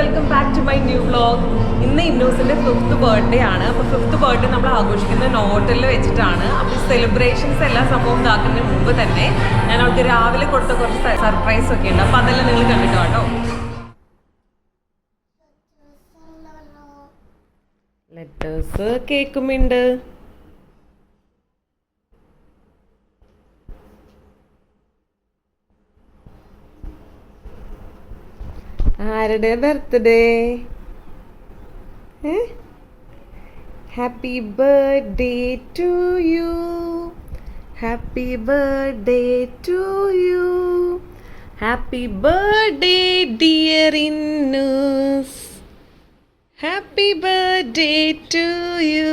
Welcome back to my new vlog. ഇന്ന് ഇന്നൂസിൻ്റെ 5th birthday ആണ്. അപ്പോൾ 5th ബർത്ത്ഡേ നമ്മൾ ആഘോഷിക്കുന്നത് നോട്ടലിൽ വെച്ചിട്ടാണ്. അപ്പോൾ സെലിബ്രേഷൻസ് എല്ലാ സംഭവം ഇതാക്കുന്നതിന് മുമ്പ് തന്നെ ഞാൻ അവൾക്ക് രാവിലെ കൊടുത്ത കുറച്ച് സർപ്രൈസ് ഒക്കെ ഉണ്ട്. അപ്പോൾ അതെല്ലാം നിങ്ങൾ കണ്ടിട്ടോ കേട്ടോ. ലെറ്റേഴ്സ്, കേക്കുമുണ്ട്. ആരുടെ birthday? Happy birthday to you, happy birthday to you, happy birthday dear Innus, happy birthday to you.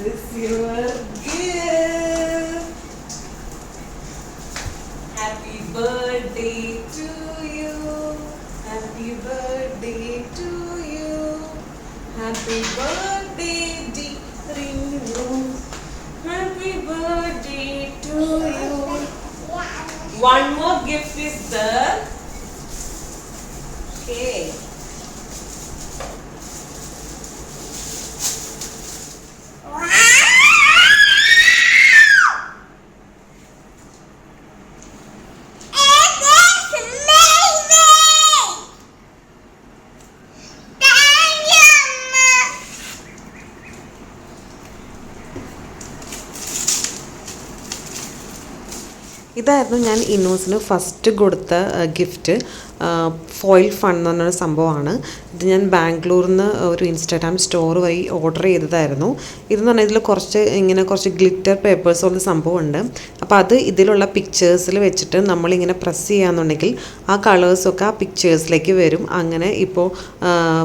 This is your gift. Happy birthday to you. Happy birthday to you. Happy birthday dear Innu. Happy birthday to you. One more gift is there. Okay. ഇതായിരുന്നു ഞാൻ ഇന്നൂസിന് first കൊടുത്ത gift. Foil fun എന്ന് പറഞ്ഞൊരു സംഭവമാണ്. ഇത് ഞാൻ ബാംഗ്ലൂരിൽ നിന്ന് ഒരു ഇൻസ്റ്റാഗ്രാം സ്റ്റോർ വഴി ഓർഡർ ചെയ്തതായിരുന്നു. ഇതെന്ന് പറഞ്ഞാൽ ഇതിൽ കുറച്ച് ഗ്ലിറ്റർ പേപ്പേഴ്സ് പോലത്തെ സംഭവമുണ്ട്. അപ്പോൾ അത് ഇതിലുള്ള പിക്ചേഴ്സിൽ വെച്ചിട്ട് നമ്മളിങ്ങനെ പ്രസ് ചെയ്യാന്നുണ്ടെങ്കിൽ ആ കളേഴ്സൊക്കെ ആ പിക്ചേഴ്സിലേക്ക് വരും. അങ്ങനെ ഇപ്പോൾ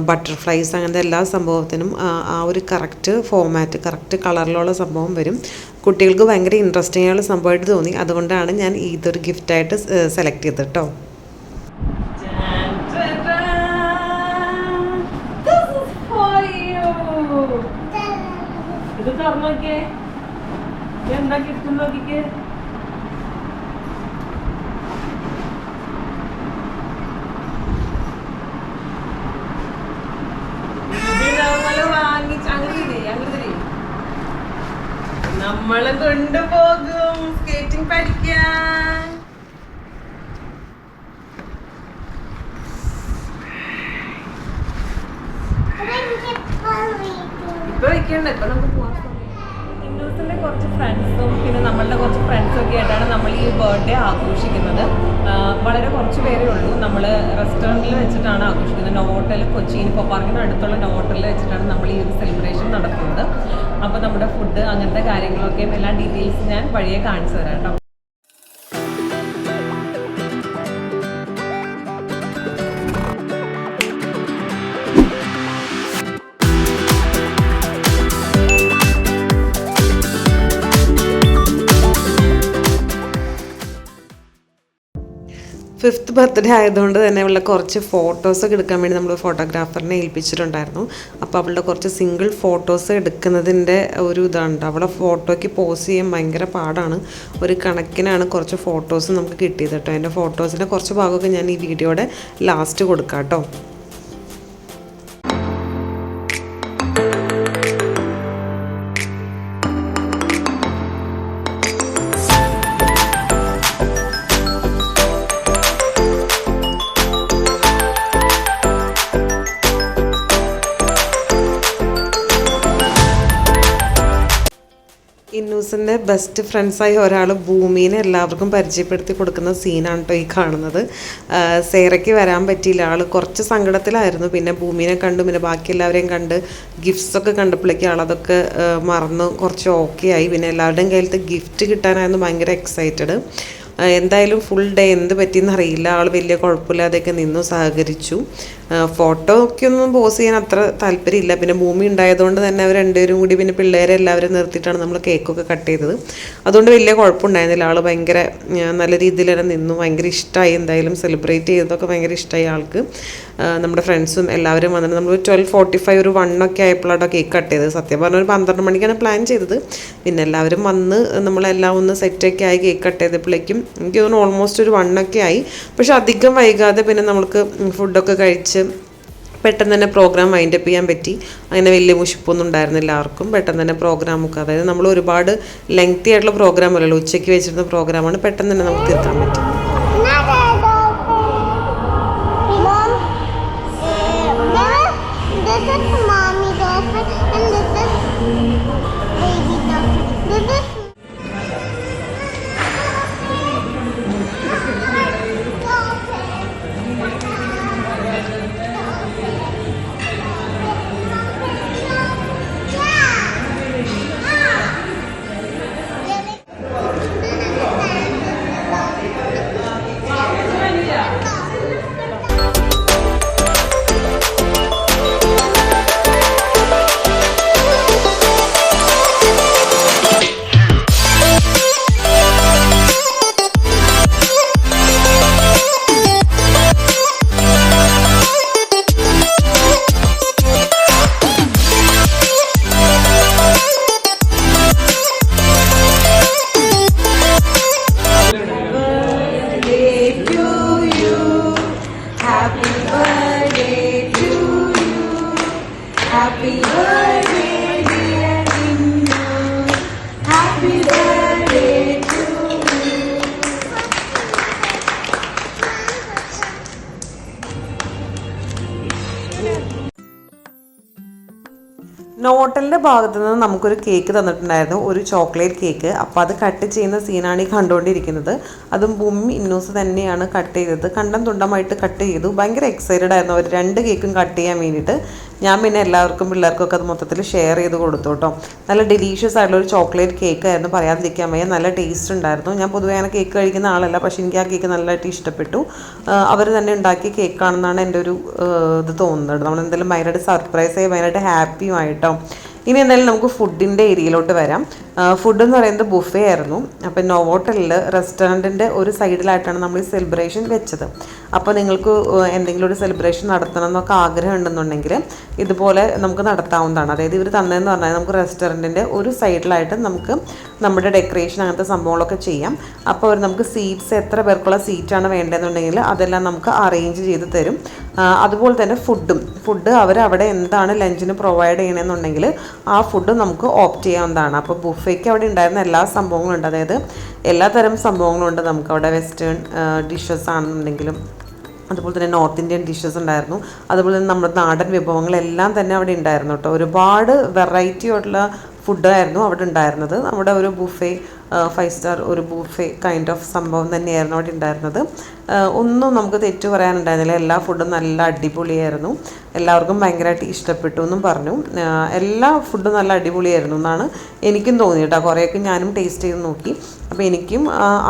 ബട്ടർഫ്ലൈസ് അങ്ങനത്തെ എല്ലാ സംഭവത്തിനും ആ ഒരു കറക്റ്റ് ഫോമാറ്റ്, കറക്റ്റ് കളറിലുള്ള സംഭവം വരും. കുട്ടികൾക്ക് ഭയങ്കര ഇൻട്രസ്റ്റിംഗ് ആയുള്ള സംഭവമായിട്ട് തോന്നി. അതുകൊണ്ടാണ് ഞാൻ ഇതൊരു ഗിഫ്റ്റായിട്ട് സെലക്ട് ചെയ്തത് കേട്ടോ. ഇത് തുറന്നു നോക്കിയേ, എന്താ ഗിഫ്റ്റ് നോക്കിക്കേ. നമ്മളെ കൊണ്ടുപോകും സ്കേറ്റിംഗ് പഠിക്കാൻ. ഇപ്പൊ വെക്കണ്ട, ഇപ്പൊ നമുക്ക് പോവാൻ. ഇന്നൂസിന്റെ കുറച്ച് ഫ്രണ്ട്സും പിന്നെ നമ്മളുടെ കുറച്ച് ഫ്രണ്ട്സും ഒക്കെ ആയിട്ടാണ് നമ്മൾ ഈ ബർത്ത്ഡേ ആഘോഷിക്കുന്നത്. വളരെ കുറച്ച് പേരേ ഉള്ളൂ. നമ്മൾ റെസ്റ്റോറൻറ്റിൽ വെച്ചിട്ടാണ് ആഘോഷിക്കുന്നത്. നോവോട്ടൽ, കൊച്ചി ഇൻഫോ പാർക്കിന് അടുത്തുള്ള നോവോട്ടലിൽ വെച്ചിട്ടാണ് നമ്മൾ ഈ ഒരു സെലിബ്രേഷൻ നടത്തുന്നത്. അപ്പോൾ നമ്മുടെ ഫുഡ് അങ്ങനത്തെ കാര്യങ്ങളൊക്കെയും എല്ലാ ഡീറ്റെയിൽസ് ഞാൻ വഴിയെ കാണിച്ചു തരാം കേട്ടോ. ഫിഫ്ത്ത് ബർത്ത്ഡേ ആയതുകൊണ്ട് തന്നെ അവളുടെ കുറച്ച് ഫോട്ടോസൊക്കെ എടുക്കാൻ വേണ്ടി നമ്മൾ ഫോട്ടോഗ്രാഫറിനെ ഏൽപ്പിച്ചിട്ടുണ്ടായിരുന്നു. അപ്പോൾ അവളുടെ കുറച്ച് സിംഗിൾ ഫോട്ടോസ് എടുക്കുന്നതിൻ്റെ ഒരു ഇതാണ്. അവളെ ഫോട്ടോയ്ക്ക് പോസ് ചെയ്യാൻ ഭയങ്കര പാടാണ്. ഒരു കണക്കിനാണ് കുറച്ച് ഫോട്ടോസ് നമുക്ക് കിട്ടിയത് കേട്ടോ. എൻ്റെ ഫോട്ടോസിൻ്റെ കുറച്ച് ഭാഗമൊക്കെ ഞാൻ ഈ വീഡിയോയുടെ ലാസ്റ്റ് കൊടുക്കാം കേട്ടോ. ഇന്നൂസിൻ്റെ ബെസ്റ്റ് ഫ്രണ്ട്സായി ഒരാൾ ഭൂമിനെ എല്ലാവർക്കും പരിചയപ്പെടുത്തി കൊടുക്കുന്ന സീനാണ് കേട്ടോ ഈ കാണുന്നത്. സേറയ്ക്ക് വരാൻ പറ്റിയില്ല, ആൾ കുറച്ച് സങ്കടത്തിലായിരുന്നു. പിന്നെ ഭൂമിനെ കണ്ടു, പിന്നെ ബാക്കി എല്ലാവരെയും കണ്ട് ഗിഫ്റ്റ്സൊക്കെ കണ്ടപ്പോഴേക്കും ആളതൊക്കെ മറന്ന് കുറച്ച് ഓക്കെ ആയി. പിന്നെ എല്ലാവരുടെയും കയ്യിലത്തെ ഗിഫ്റ്റ് കിട്ടാനായിരുന്നു ഭയങ്കര എക്സൈറ്റഡ്. എന്തായാലും ഫുൾ ഡേ എന്ത് പറ്റിയെന്ന് അറിയില്ല, ആൾ വലിയ കുഴപ്പമില്ലാതെയൊക്കെ നിന്നു സഹകരിച്ചു. ഫോട്ടോ ഒക്കെ ഒന്നും പോസ് ചെയ്യാൻ അത്ര താല്പര്യമില്ല. പിന്നെ ഭൂമി ഉണ്ടായതുകൊണ്ട് തന്നെ അവർ രണ്ടുപേരും കൂടി പിന്നെ പിള്ളേരെ എല്ലാവരും നിർത്തിയിട്ടാണ് നമ്മൾ കേക്കൊക്കെ കട്ട് ചെയ്തത്. അതുകൊണ്ട് വലിയ കുഴപ്പമുണ്ടായിരുന്നില്ല. ആൾ ഭയങ്കര നല്ല രീതിയിൽ തന്നെ നിന്നു. ഭയങ്കര ഇഷ്ടമായി, എന്തായാലും സെലിബ്രേറ്റ് ചെയ്തതൊക്കെ ഭയങ്കര ഇഷ്ടമായി ആൾക്ക്. നമ്മുടെ ഫ്രണ്ട്സും എല്ലാവരും വന്നിട്ട് നമ്മൾ 12:45 ഒരു 1 ആയപ്പോഴാണ് കേക്ക് കട്ട് ചെയ്തത്. സത്യം പറഞ്ഞാൽ ഒരു 12 മണിക്കാണ് പ്ലാൻ ചെയ്തത്. പിന്നെ എല്ലാവരും വന്ന് നമ്മളെല്ലാം ഒന്ന് സെറ്റൊക്കെ ആയി കേക്ക് കട്ട് ചെയ്തപ്പോഴേക്കും എനിക്ക് തോന്നുന്നു ഓൾമോസ്റ്റ് ഒരു 1 ആയി. പക്ഷെ അധികം വൈകാതെ പിന്നെ നമ്മൾക്ക് ഫുഡൊക്കെ കഴിച്ച് പെട്ടെന്ന് തന്നെ പ്രോഗ്രാം വൈൻഡപ്പ് ചെയ്യാൻ പറ്റി. അങ്ങനെ വലിയ മുഷിപ്പൊന്നും ഉണ്ടായിരുന്നില്ല ആർക്കും. പെട്ടെന്ന് തന്നെ പ്രോഗ്രാമൊക്കെ, അതായത് നമ്മൾ ഒരുപാട് ലെങ്തി ആയിട്ടുള്ള പ്രോഗ്രാം അല്ലല്ലോ, ഉച്ചയ്ക്ക് വെച്ചിരുന്ന പ്രോഗ്രാമാണ്, പെട്ടെന്ന് തന്നെ നമുക്ക് തീർക്കാൻ പറ്റി. നോട്ടലിൻ്റെ ഭാഗത്തു നിന്ന് നമുക്കൊരു കേക്ക് തന്നിട്ടുണ്ടായിരുന്നു, ഒരു ചോക്ലേറ്റ് കേക്ക്. അപ്പോൾ അത് കട്ട് ചെയ്യുന്ന സീനാണ് ഈ കണ്ടുകൊണ്ടിരിക്കുന്നത്. അതും ഭൂമി ഇന്നൂസ് തന്നെയാണ് കട്ട് ചെയ്തത്. കണ്ടം തുണ്ടമായിട്ട് കട്ട് ചെയ്തു. ഭയങ്കര എക്സൈറ്റഡ് ആയിരുന്നു അവർ 2 കേക്കും കട്ട് ചെയ്യാൻ വേണ്ടിയിട്ട്. ഞാൻ പിന്നെ എല്ലാവർക്കും പിള്ളേർക്കൊക്കെ അത് മൊത്തത്തിൽ ഷെയർ ചെയ്ത് കൊടുത്തു കേട്ടോ. നല്ല ഡെലീഷ്യസ് ആയിട്ടുള്ളൊരു ചോക്ലേറ്റ് കേക്ക് ആയിരുന്നു, പറയാതിരിക്കാൻ വയ്യ. നല്ല ടേസ്റ്റ് ഉണ്ടായിരുന്നു. ഞാൻ പൊതുവേ അങ്ങനെ കേക്ക് കഴിക്കുന്ന ആളല്ല, പക്ഷേ എനിക്ക് ആ കേക്ക് നല്ലതായിട്ട് ഇഷ്ടപ്പെട്ടു. അവർ തന്നെ ഉണ്ടാക്കിയ കേക്കാണെന്നാണ് എൻ്റെ ഒരു ഇത് തോന്നുന്നത്. നമ്മൾ എന്തെങ്കിലും ഭയങ്കരമായിട്ട് സർപ്രൈസായി ഭയങ്കരമായിട്ട് ഹാപ്പിയുമായിട്ടോ. ഇനി എന്തായാലും നമുക്ക് ഫുഡിൻ്റെ ഏരിയയിലോട്ട് വരാം. ഫുഡ് എന്ന് പറയുന്നത് ബുഫേ ആയിരുന്നു. അപ്പോൾ നോവോട്ടലിൽ റെസ്റ്റോറൻറ്റിൻ്റെ ഒരു സൈഡിലായിട്ടാണ് നമ്മൾ ഈ സെലിബ്രേഷൻ വെച്ചത്. അപ്പോൾ നിങ്ങൾക്ക് എന്തെങ്കിലും ഒരു സെലിബ്രേഷൻ നടത്തണം എന്നൊക്കെ ആഗ്രഹം ഉണ്ടെന്നുണ്ടെങ്കിൽ ഇതുപോലെ നമുക്ക് നടത്താവുന്നതാണ്. അതായത് ഇവർ തന്നതെന്ന് പറഞ്ഞാൽ നമുക്ക് റെസ്റ്റോറൻറ്റിൻ്റെ ഒരു സൈഡിലായിട്ട് നമുക്ക് നമ്മുടെ ഡെക്കറേഷൻ അങ്ങനത്തെ സംഭവങ്ങളൊക്കെ ചെയ്യാം. അപ്പോൾ അവർ നമുക്ക് സീറ്റ്സ്, എത്ര പേർക്കുള്ള സീറ്റാണ് വേണ്ടതെന്നുണ്ടെങ്കിൽ അതെല്ലാം നമുക്ക് അറേഞ്ച് ചെയ്ത് തരും. അതുപോലെ തന്നെ ഫുഡ് അവർ അവിടെ എന്താണ് ലഞ്ചിന് പ്രൊവൈഡ് ചെയ്യണമെന്നുണ്ടെങ്കിൽ ആ ഫുഡ് നമുക്ക് ഓപ്റ്റ് ചെയ്യാവുന്നതാണ്. അപ്പോൾ ബുഫേക്ക് അവിടെ ഉണ്ടായിരുന്ന എല്ലാ സംഭവങ്ങളും ഉണ്ട്, അതായത് എല്ലാ തരം സംഭവങ്ങളും ഉണ്ട് നമുക്ക് അവിടെ. വെസ്റ്റേൺ ഡിഷസ് ആണെന്നുണ്ടെങ്കിലും അതുപോലെ തന്നെ നോർത്ത് ഇന്ത്യൻ ഡിഷസ് ഉണ്ടായിരുന്നു. അതുപോലെ തന്നെ നമ്മുടെ നാടൻ വിഭവങ്ങളെല്ലാം തന്നെ അവിടെ ഉണ്ടായിരുന്നു കേട്ടോ. ഒരുപാട് വെറൈറ്റി ആയിട്ടുള്ള ഫുഡായിരുന്നു അവിടെ ഉണ്ടായിരുന്നത്. നമ്മുടെ ഒരു ബുഫേ 5 സ്റ്റാർ ഒരു ബുഫേ കൈൻഡ് ഓഫ് സംഭവം തന്നെയായിരുന്നു അവിടെ ഉണ്ടായിരുന്നത്. ഒന്നും നമുക്ക് തെറ്റു പറയാനുണ്ടായിരുന്നില്ല. എല്ലാ ഫുഡും നല്ല അടിപൊളിയായിരുന്നു. എല്ലാവർക്കും ഭയങ്കരമായിട്ട് ഇഷ്ടപ്പെട്ടു എന്നും പറഞ്ഞു. എല്ലാ ഫുഡും നല്ല അടിപൊളിയായിരുന്നു എന്നാണ് എനിക്കും തോന്നിയിട്ടോ. കുറേയൊക്കെ ഞാനും ടേസ്റ്റ് ചെയ്ത് നോക്കി. അപ്പോൾ എനിക്കും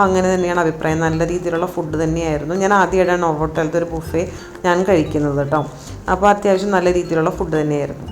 അങ്ങനെ തന്നെയാണ് അഭിപ്രായം. നല്ല രീതിയിലുള്ള ഫുഡ് തന്നെയായിരുന്നു. ഞാൻ ആദ്യമായിട്ടാണ് നോവോട്ടലത്തെ ഒരു ബുഫേ ഞാൻ കഴിക്കുന്നത് കേട്ടോ. അപ്പോൾ അത്യാവശ്യം നല്ല രീതിയിലുള്ള ഫുഡ് തന്നെയായിരുന്നു.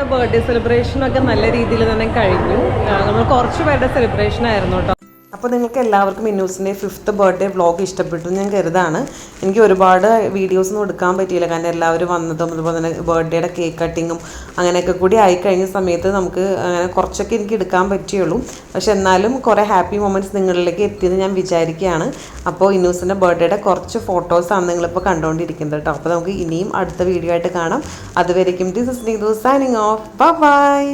ബർത്ത്ഡേ സെലിബ്രേഷനൊക്കെ നല്ല രീതിയിൽ തന്നെ കഴിഞ്ഞു. നമ്മൾ കുറച്ച് പേരുടെ സെലിബ്രേഷൻ ആയിരുന്നു കേട്ടോ. അപ്പോൾ അപ്പോൾ നിങ്ങൾക്ക് എല്ലാവർക്കും ഇന്നൂസിൻ്റെ 5th ബർത്ത്ഡേ വ്ളോഗ് ഇഷ്ടപ്പെട്ടു ഞാൻ കരുതാണ്. എനിക്ക് ഒരുപാട് വീഡിയോസൊന്നും എടുക്കാൻ പറ്റിയില്ല, കാരണം എല്ലാവരും വന്നതും അതുപോലെ തന്നെ ബർത്ത്ഡേയുടെ കേക്ക് കട്ടിങ്ങും അങ്ങനെയൊക്കെ കൂടി ആയിക്കഴിഞ്ഞ സമയത്ത് നമുക്ക് അങ്ങനെ കുറച്ചൊക്കെ എനിക്ക് എടുക്കാൻ പറ്റുള്ളൂ. പക്ഷെ എന്നാലും കുറേ ഹാപ്പി മൊമെൻറ്റ്സ് നിങ്ങളിലേക്ക് എത്തിയെന്ന് ഞാൻ വിചാരിക്കുകയാണ്. അപ്പോൾ ഇന്നൂസിൻ്റെ ബർത്ത്ഡേയുടെ കുറച്ച് ഫോട്ടോസാണ് നിങ്ങളിപ്പോൾ കണ്ടുകൊണ്ടിരിക്കുന്നത് കേട്ടോ. അപ്പോൾ നമുക്ക് ഇനിയും അടുത്ത വീഡിയോ ആയിട്ട് കാണാം. അതുവരേക്കും this is Neethu signing off. By.